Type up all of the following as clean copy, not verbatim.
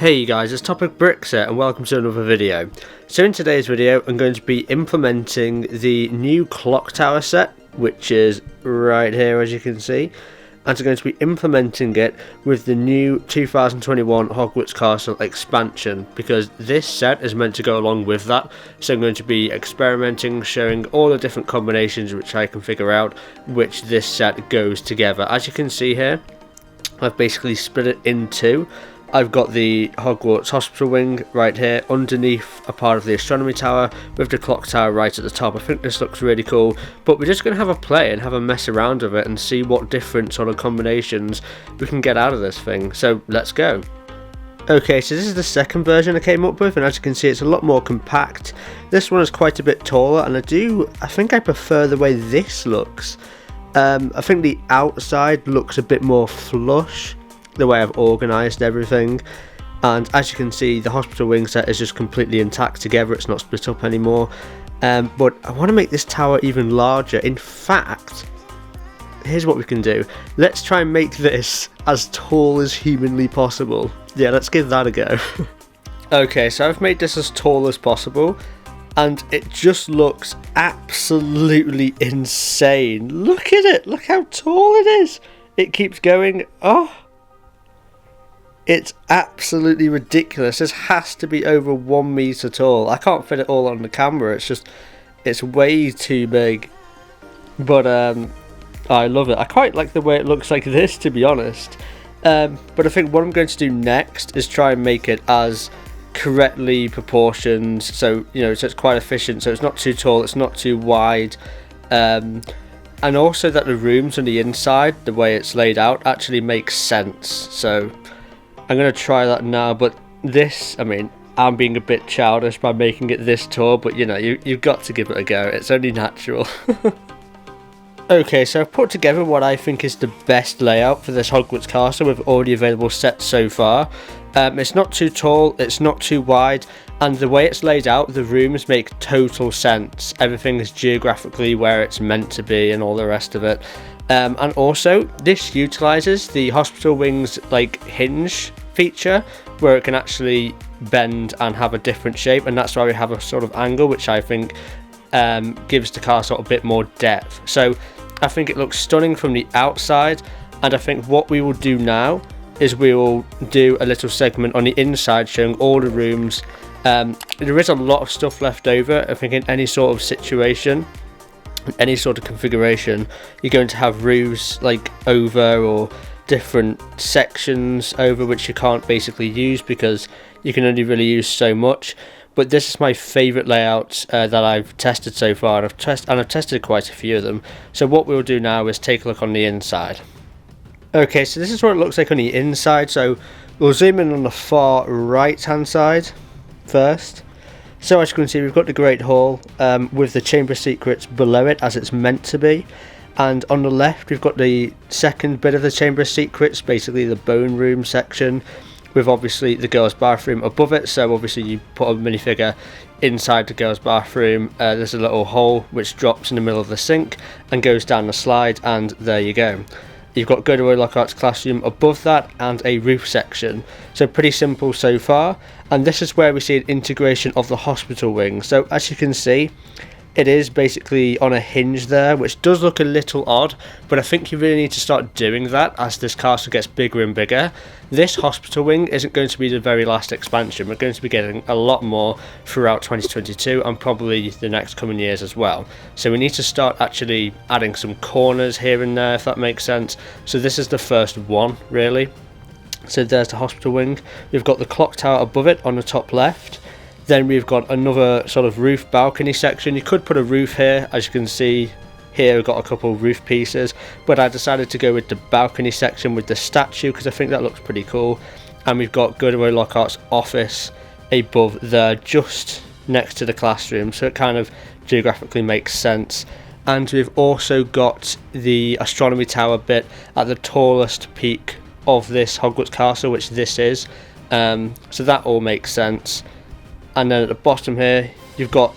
Hey you guys, it's Topic Bricks here and welcome to another video. So in today's video I'm going to be implementing the new clock tower set, which is right here as you can see, and I'm going to be implementing it with the new 2021 Hogwarts Castle expansion, because this set is meant to go along with that. So I'm going to be experimenting, showing all the different combinations which I can figure out which this set goes together. As you can see here, I've basically split it in two. I've got the Hogwarts Hospital Wing right here underneath a part of the Astronomy Tower with the Clock Tower right at the top. I think this looks really cool, but we're just going to have a play and have a mess around with it and see what different sort of combinations we can get out of this thing. So let's go. Okay, so this is the second version I came up with, and as you can see it's a lot more compact. This one is quite a bit taller, and I think I prefer the way this looks. I think the outside looks a bit more flush, the way I've organised everything, and as you can see the hospital wing set is just completely intact together, it's not split up anymore. But I want to make this tower even larger. In fact, here's what we can do. Let's try and make this as tall as humanly possible. Yeah, let's give that a go. Okay, so I've made this as tall as possible, and it just looks absolutely insane. Look at it, look how tall it is. It keeps going. Oh, it's absolutely ridiculous. This has to be over 1 meter tall. I can't fit it all on the camera. It's way too big. But I love it. I quite like the way it looks like this, to be honest. But I think what I'm going to do next is try and make it as correctly proportioned, so so it's quite efficient, so it's not too tall, it's not too wide, and also that the rooms on the inside, the way it's laid out, actually makes sense. So I'm going to try that now. But this, I mean, I'm being a bit childish by making it this tall, but you've got to give it a go. It's only natural. Okay, so I've put together what I think is the best layout for this Hogwarts Castle with all the available sets so far. It's not too tall, it's not too wide, and the way it's laid out, the rooms make total sense. Everything is geographically where it's meant to be and all the rest of it. And also, this utilises the hospital wing's hinge feature, where it can actually bend and have a different shape, and that's why we have a sort of angle, which I think gives the castle a bit more depth. So I think it looks stunning from the outside, and I think what we will do now is we will do a little segment on the inside showing all the rooms. There is a lot of stuff left over. I think in any sort of situation, any sort of configuration, you're going to have roofs over, or different sections over, which you can't basically use because you can only really use so much. But this is my favourite layout that I've tested so far, and I've tested quite a few of them. So what we'll do now is take a look on the inside. Okay, so this is what it looks like on the inside. So we'll zoom in on the far right hand side first. So as you can see, we've got the Great Hall with the Chamber of Secrets below it as it's meant to be. And on the left we've got the second bit of the Chamber of Secrets, basically the bone room section, with obviously the girls' bathroom above it. So obviously you put a minifigure inside the girls' bathroom. There's a little hole which drops in the middle of the sink and goes down the slide, and there you go. You've got Gilderoy Lockhart's classroom above that and a roof section. So pretty simple so far. And this is where we see an integration of the hospital wing. So as you can see, it is basically on a hinge there, which does look a little odd, but I think you really need to start doing that as this castle gets bigger and bigger. This hospital wing isn't going to be the very last expansion. We're going to be getting a lot more throughout 2022 and probably the next coming years as well. So we need to start actually adding some corners here and there, if that makes sense. So this is the first one, really. So there's the hospital wing. We've got the clock tower above it on the top left. Then we've got another sort of roof balcony section. You could put a roof here, as you can see here we've got a couple of roof pieces, but I decided to go with the balcony section with the statue because I think that looks pretty cool. And we've got Gilderoy Lockhart's office above there, just next to the classroom, so it kind of geographically makes sense. And we've also got the Astronomy Tower bit at the tallest peak of this Hogwarts Castle, which this is, so that all makes sense. And then at the bottom here you've got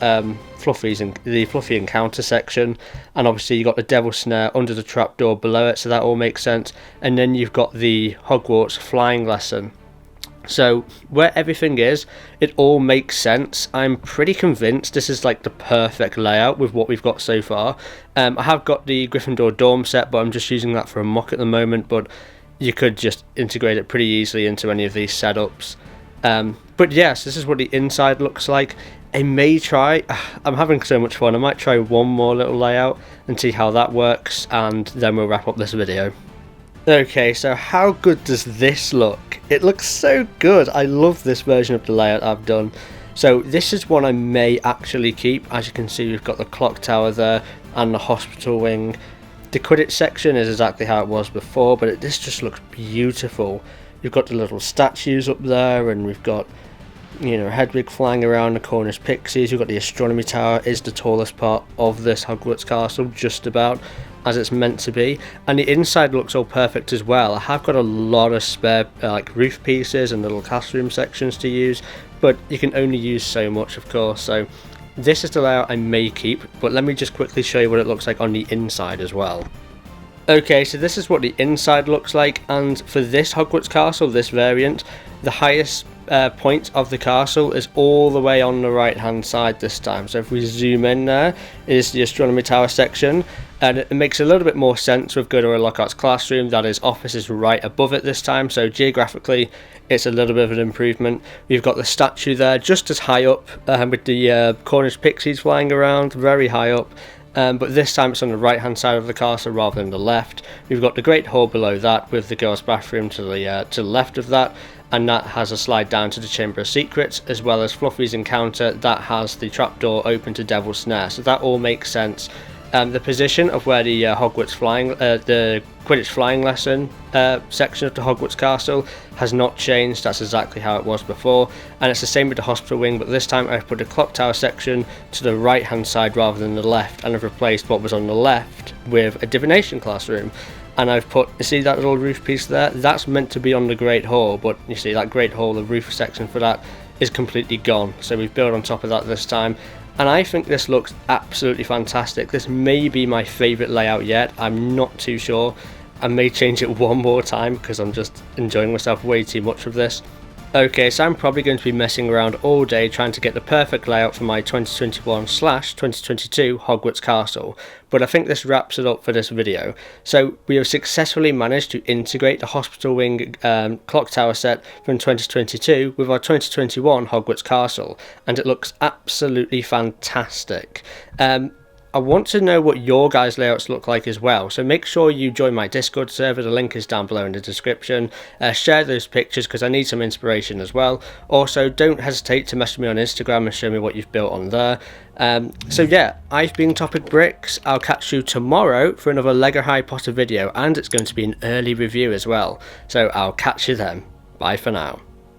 Fluffy's and the Fluffy Encounter section, and obviously you've got the Devil's Snare under the trapdoor below it, so that all makes sense. And then you've got the Hogwarts flying lesson So where everything is, it all makes sense. I'm pretty convinced this is like the perfect layout with what we've got so far. I have got the Gryffindor dorm set, but I'm just using that for a mock at the moment, but you could just integrate it pretty easily into any of these setups. But yes, this is what the inside looks like. I may try, I'm having so much fun, I might try one more little layout and see how that works, and then we'll wrap up this video. Okay, so how good does this look? It looks so good. I love this version of the layout I've done. So this is one I may actually keep. As you can see, we've got the clock tower there and the hospital wing. The Quidditch section is exactly how it was before, but this just looks beautiful. You've got the little statues up there, and we've got, you know, Hedwig flying around the Cornish pixies. We've got the astronomy tower, is the tallest part of this Hogwarts castle, just about, as it's meant to be, and the inside looks all perfect as well. I have got a lot of spare like roof pieces and little classroom sections to use, but you can only use so much, of course, so this is the layout I may keep, but let me just quickly show you what it looks like on the inside as well. Okay, so this is what the inside looks like, and for this Hogwarts castle, this variant, the highest point of the castle is all the way on the right hand side this time. So if we zoom in, there is the astronomy tower section, and it makes a little bit more sense with Go to Lockhart's classroom that his office is right above it this time, so geographically it's a little bit of an improvement. We've got the statue there just as high up, with the Cornish pixies flying around, very high up. But this time it's on the right hand side of the castle rather than the left. We've got the Great Hall below that with the girls' bathroom to the left of that, and that has a slide down to the Chamber of Secrets, as well as Fluffy's encounter that has the trapdoor open to Devil's Snare, so that all makes sense. The position of where the the Quidditch flying lesson section of the Hogwarts castle has not changed. That's exactly how it was before, and it's the same with the hospital wing, but this time I've put the clock tower section to the right hand side rather than the left, and I've replaced what was on the left with a divination classroom. And I've put, you see that little roof piece there? That's meant to be on the Great Hall, but you see that Great Hall, the roof section for that is completely gone. So we've built on top of that this time. And I think this looks absolutely fantastic. This may be my favourite layout yet. I'm not too sure. I may change it one more time because I'm just enjoying myself way too much with this. Okay, so I'm probably going to be messing around all day trying to get the perfect layout for my 2021/2022 Hogwarts Castle, but I think this wraps it up for this video. So we have successfully managed to integrate the Hospital Wing clock tower set from 2022 with our 2021 Hogwarts Castle, and it looks absolutely fantastic. I want to know what your guys' layouts look like as well, so make sure you join my Discord server, the link is down below in the description. Share those pictures because I need some inspiration as well. Also, don't hesitate to message me on Instagram and show me what you've built on there. So yeah, I've been Topic Bricks. I'll catch you tomorrow for another LEGO Harry Potter video, and it's going to be an early review as well, so I'll catch you then. Bye for now.